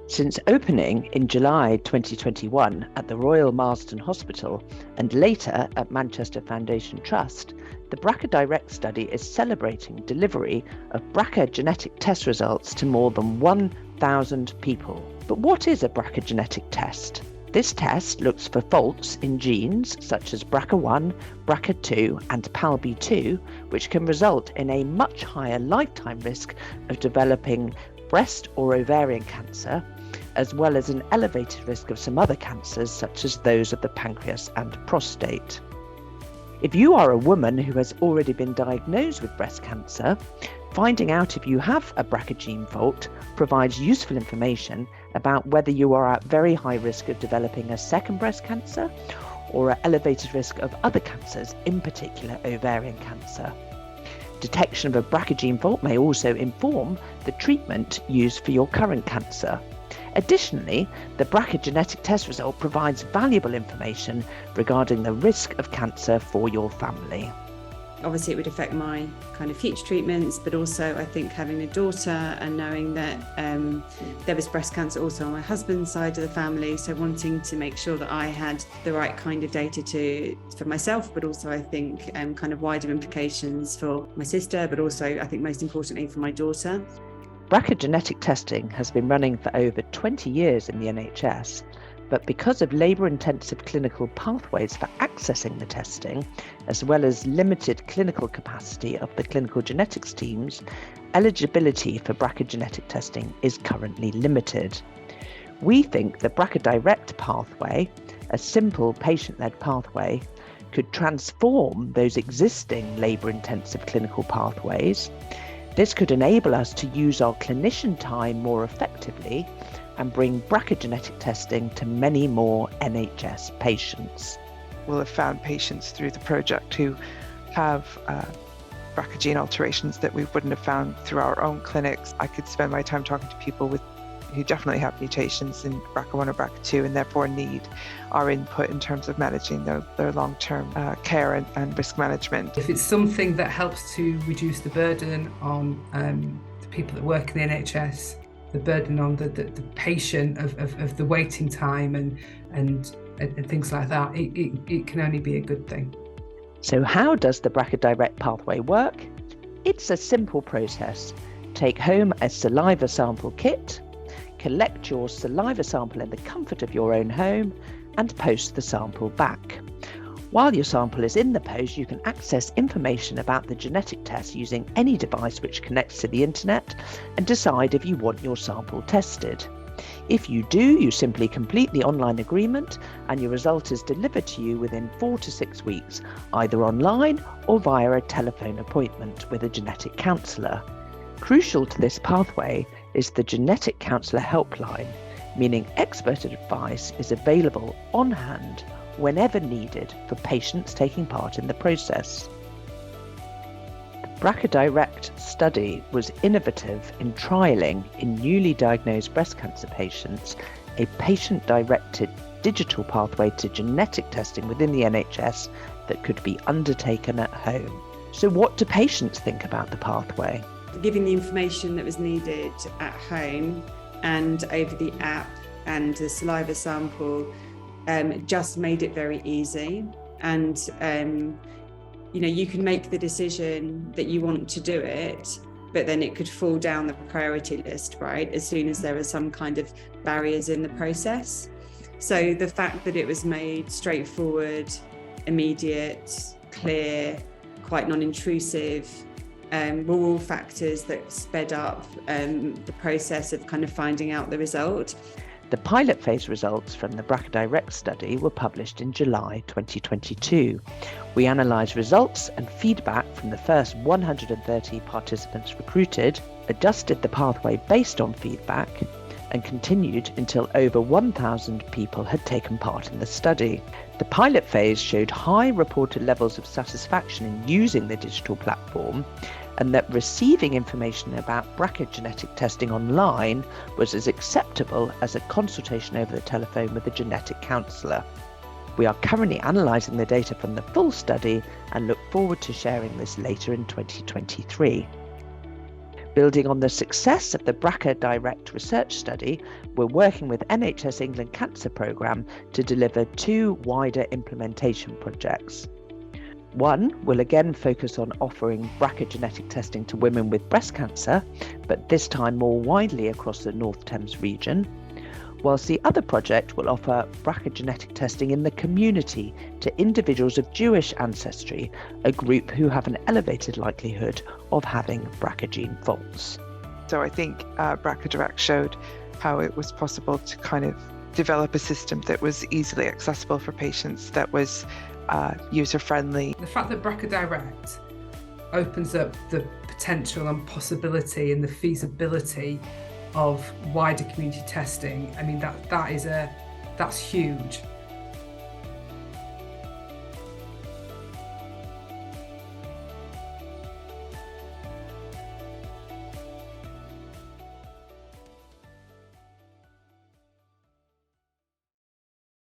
Since opening in July 2021 at the Royal Marsden Hospital and later at Manchester Foundation Trust, the BRCA-DIRECT study is celebrating delivery of BRCA genetic test results to more than 1,000 people. But what is a BRCA genetic test? This test looks for faults in genes such as BRCA1, BRCA2 and PALB2, which can result in a much higher lifetime risk of developing breast or ovarian cancer, as well as an elevated risk of some other cancers such as those of the pancreas and prostate. If you are a woman who has already been diagnosed with breast cancer, finding out if you have a BRCA gene fault provides useful information about whether you are at very high risk of developing a second breast cancer or at elevated risk of other cancers, in particular ovarian cancer. Detection of a BRCA gene fault may also inform the treatment used for your current cancer. Additionally, the BRCA genetic test result provides valuable information regarding the risk of cancer for your family. Obviously, it would affect my kind of future treatments, but also I think having a daughter and knowing that there was breast cancer also on my husband's side of the family, so wanting to make sure that I had the right kind of data for myself, but also I think kind of wider implications for my sister, but also I think most importantly for my daughter. BRCA genetic testing has been running for over 20 years in the NHS, but because of labour-intensive clinical pathways for accessing the testing, as well as limited clinical capacity of the clinical genetics teams, eligibility for BRCA genetic testing is currently limited. We think the BRCA-DIRECT pathway, a simple patient-led pathway, could transform those existing labour-intensive clinical pathways. This could enable us to use our clinician time more effectively and bring BRCA genetic testing to many more NHS patients. We'll have found patients through the project who have BRCA gene alterations that we wouldn't have found through our own clinics. I could spend my time talking to people who definitely have mutations in BRCA1 or BRCA2 and therefore need our input in terms of managing their long-term care and risk management. If it's something that helps to reduce the burden on the people that work in the NHS, the burden on the patient of the waiting time and things like that, it can only be a good thing. So how does the BRCA-DIRECT pathway work? It's a simple process. Take home a saliva sample kit, collect your saliva sample in the comfort of your own home, and post the sample back. While your sample is in the post, you can access information about the genetic test using any device which connects to the internet and decide if you want your sample tested. If you do, you simply complete the online agreement and your result is delivered to you within 4 to 6 weeks, either online or via a telephone appointment with a genetic counsellor. Crucial to this pathway is the genetic counsellor helpline, meaning expert advice is available on hand whenever needed for patients taking part in the process. The BRCA-DIRECT study was innovative in trialling in newly diagnosed breast cancer patients a patient-directed digital pathway to genetic testing within the NHS that could be undertaken at home. So what do patients think about the pathway? Giving the information that was needed at home and over the app and the saliva sample just made it very easy. And you can make the decision that you want to do it, but then it could fall down the priority list, right, as soon as there are some kind of barriers in the process. So the fact that it was made straightforward, immediate, clear, quite non-intrusive, were all factors that sped up the process of kind of finding out the result. The pilot phase results from the BRCA-DIRECT study were published in July 2022. We analysed results and feedback from the first 130 participants recruited, adjusted the pathway based on feedback, and continued until over 1,000 people had taken part in the study. The pilot phase showed high reported levels of satisfaction in using the digital platform, and that receiving information about BRCA genetic testing online was as acceptable as a consultation over the telephone with a genetic counsellor. We are currently analysing the data from the full study and look forward to sharing this later in 2023. Building on the success of the BRCA-DIRECT research study, we're working with NHS England Cancer Programme to deliver 2 wider implementation projects. One will again focus on offering BRCA genetic testing to women with breast cancer, but this time more widely across the North Thames region, whilst the other project will offer BRCA genetic testing in the community to individuals of Jewish ancestry, a group who have an elevated likelihood of having BRCA gene faults. So I think BRCA-DIRECT showed how it was possible to kind of develop a system that was easily accessible for patients, that was user-friendly. The fact that BRCA-DIRECT opens up the potential and possibility and the feasibility of wider community testing, I mean, that's huge.